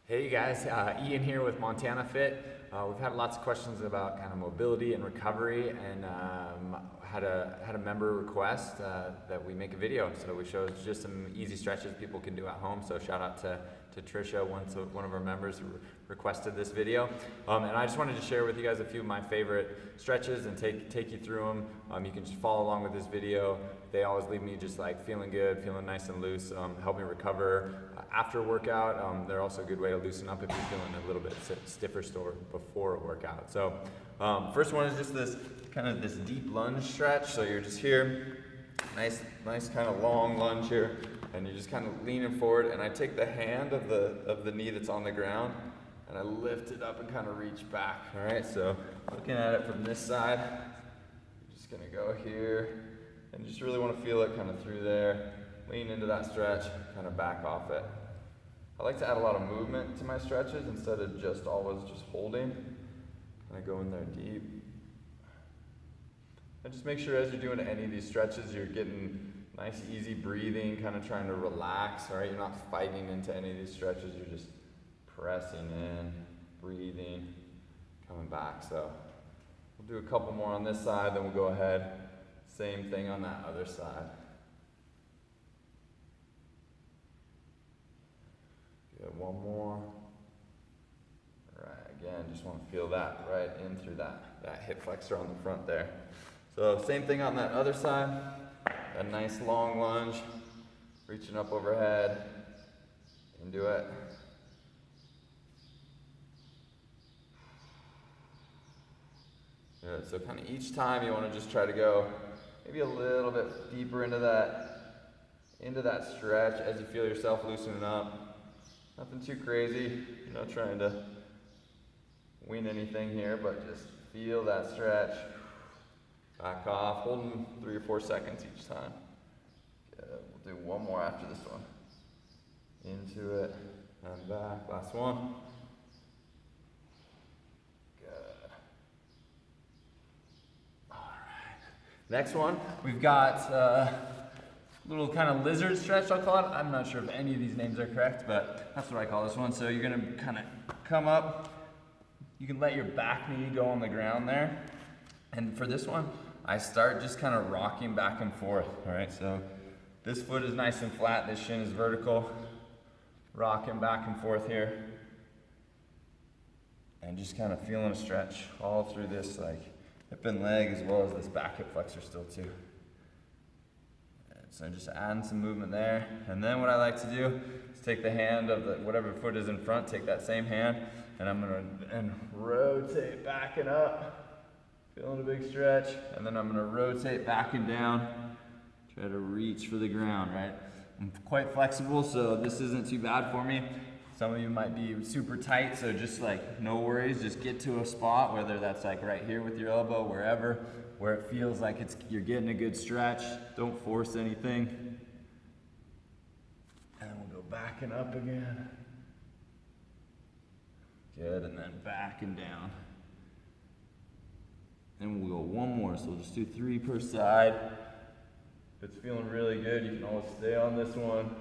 Hey guys, Ian here with Montana Fit. We've had lots of questions about kind of mobility and recovery, and had a member request that we make a video. So we showed just some easy stretches people can do at home. So shout out to Trisha, one of our members who requested this video. And I just wanted to share with you guys a few of my favorite stretches and take you through them. You can just follow along with this video. They always leave me just like feeling good, feeling nice and loose, help me recover after a workout. They're also a good way to loosen up if you're feeling a little bit stiffer before a workout. So first one is just this deep lunge stretch. So you're just here, nice kind of long lunge here, and you're just kind of leaning forward, and I take the hand of the knee that's on the ground and I lift it up and kind of reach back. All right, so looking at it from this side, you're just gonna go here and just really want to feel it kind of through there. Lean into that stretch, kind of back off it. I like to add a lot of movement to my stretches instead of just always just holding. I go in there deep. And just make sure as you're doing any of these stretches, you're getting nice, easy breathing, kind of trying to relax, all right? You're not fighting into any of these stretches, you're just pressing in, breathing, coming back. So we'll do a couple more on this side, then we'll go ahead. Same thing on that other side. Good, one more. All right, again, just want to feel that right in through that hip flexor on the front there. So same thing on that other side. A nice long lunge, reaching up overhead, into it. Good, so kind of each time you want to just try to go maybe a little bit deeper into that stretch as you feel yourself loosening up. Nothing too crazy, you're not trying to win anything here, but just feel that stretch. Back off, holding 3 or 4 seconds each time. Good. We'll do one more after this one. Into it and back. Last one. Good. All right. Next one, we've got little kind of lizard stretch, I'll call it. I'm not sure if any of these names are correct, but that's what I call this one. So you're gonna kind of come up. You can let your back knee go on the ground there. And for this one, I start just kind of rocking back and forth, all right? So this foot is nice and flat, this shin is vertical. Rocking back and forth here. And just kind of feeling a stretch all through this like hip and leg as well as this back hip flexor still too. So just adding some movement there. And then what I like to do is take the hand of whatever foot is in front, take that same hand, and I'm gonna rotate back and up. Feeling a big stretch. And then I'm gonna rotate back and down. Try to reach for the ground, right? I'm quite flexible, so this isn't too bad for me. Some of you might be super tight, so just like no worries, just get to a spot, whether that's like right here with your elbow, wherever, where it feels like you're getting a good stretch. Don't force anything. And then we'll go back and up again. Good, and then back and down. And we'll go one more, so we'll just do 3 per side. If it's feeling really good, you can always stay on this one.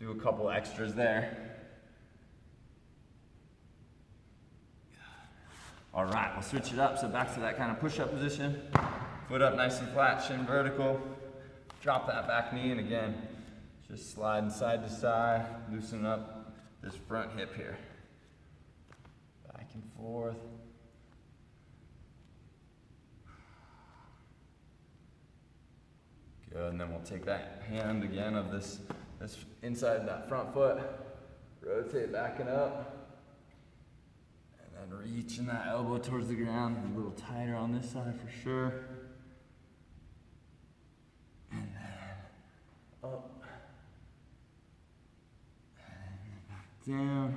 Do a couple extras there. All right, we'll switch it up. So back to that kind of push-up position. Foot up nice and flat, shin vertical. Drop that back knee, and again, just sliding side to side, loosen up this front hip here. Back and forth. Good, and then we'll take that hand again of this inside that front foot, rotate back and up. And reaching that elbow towards the ground, a little tighter on this side for sure. And then up. And back down.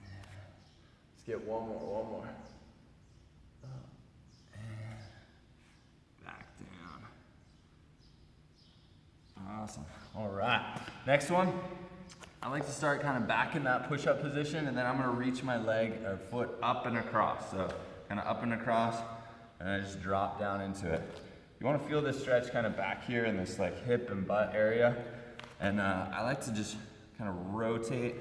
Let's get one more. Up and back down. Awesome. All right, next one. I like to start kind of back in that push-up position, and then I'm gonna reach my leg or foot up and across. So kind of up and across, and I just drop down into it. You wanna feel this stretch kind of back here in this like hip and butt area. And I like to just kind of rotate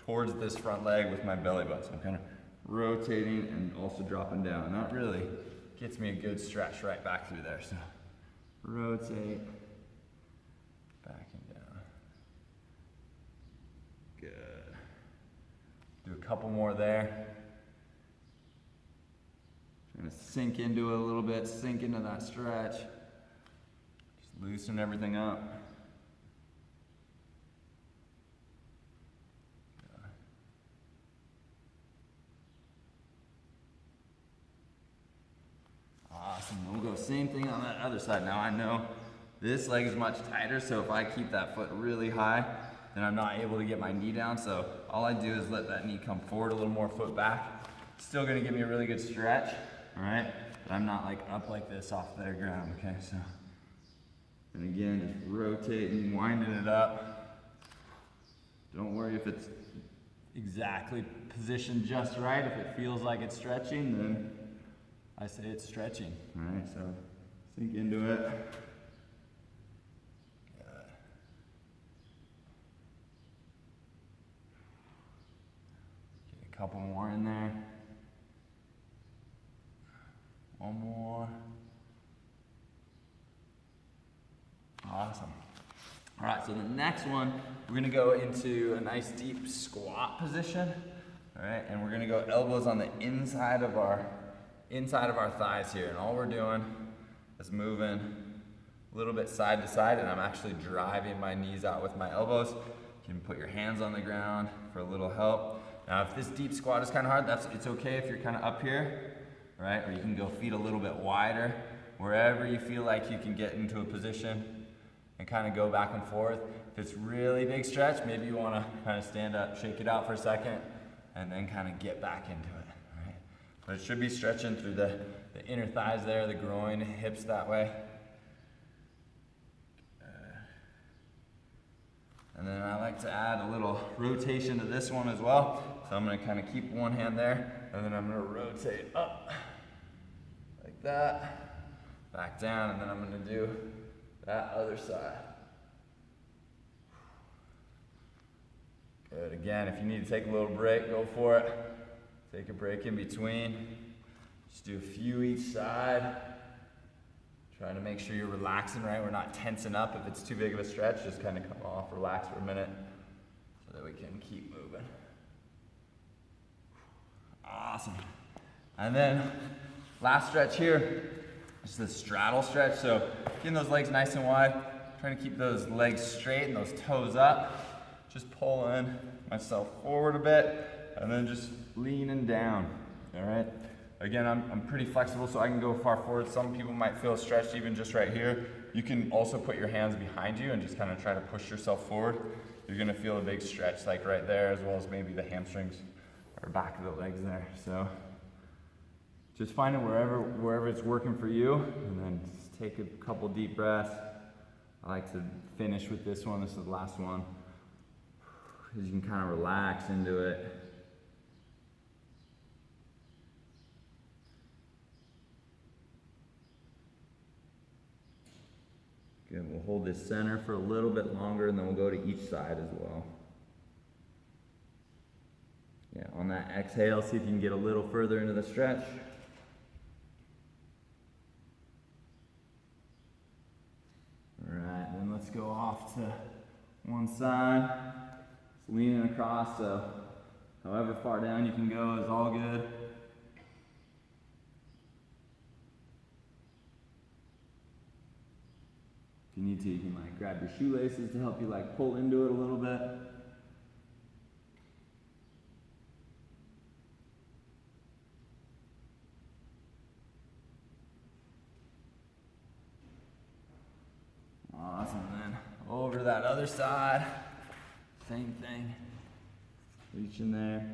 towards this front leg with my belly button. So I'm kind of rotating and also dropping down. And that really gets me a good stretch right back through there. So rotate, back and down. Good. Do a couple more there. Trying to sink into it a little bit, sink into that stretch. Just loosen everything up. Awesome. We'll go same thing on that other side. Now I know this leg is much tighter, so if I keep that foot really high, then I'm not able to get my knee down. So all I do is let that knee come forward a little more, foot back. Still gonna give me a really good stretch, all right? But I'm not like up like this off their ground, okay? So, and again, just rotating, winding it up. Don't worry if it's exactly positioned just right. If it feels like it's stretching, then I say it's stretching. All right, so sink into it. Get a couple more in there. One more. Awesome. All right, so the next one, we're gonna go into a nice deep squat position. All right, and we're gonna go elbows on the inside of our thighs here. And all we're doing is moving a little bit side to side, and I'm actually driving my knees out with my elbows. You can put your hands on the ground for a little help. Now, if this deep squat is kind of hard, it's okay if you're kind of up here, right? Or you can go feet a little bit wider, wherever you feel like you can get into a position and kind of go back and forth. If it's really big stretch, maybe you want to kind of stand up, shake it out for a second, and then kind of get back into it. But it should be stretching through the inner thighs there, the groin, hips that way. And then I like to add a little rotation to this one as well. So I'm gonna kind of keep one hand there, and then I'm gonna rotate up like that, back down, and then I'm gonna do that other side. Good, again, if you need to take a little break, go for it. Take a break in between. Just do a few each side. Trying to make sure you're relaxing, right? We're not tensing up. If it's too big of a stretch, just kind of come off, relax for a minute so that we can keep moving. Awesome. And then last stretch here is the straddle stretch. So getting those legs nice and wide, trying to keep those legs straight and those toes up. Just pulling myself forward a bit. And then just leaning down, all right? Again, I'm pretty flexible, so I can go far forward. Some people might feel stretched even just right here. You can also put your hands behind you and just kind of try to push yourself forward. You're gonna feel a big stretch like right there, as well as maybe the hamstrings or back of the legs there. So just find it wherever it's working for you, and then just take a couple deep breaths. I like to finish with this one. This is the last one, because you can kind of relax into it. Good, we'll hold this center for a little bit longer, and then we'll go to each side as well. Yeah, on that exhale, see if you can get a little further into the stretch. All right, then let's go off to one side. Just leaning across, so however far down you can go is all good. If you need to, you can like grab your shoelaces to help you like pull into it a little bit. Awesome, and then over to that other side, same thing. Reach in there.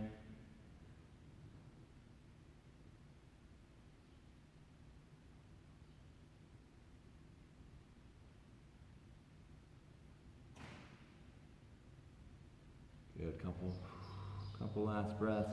Good, couple last breaths.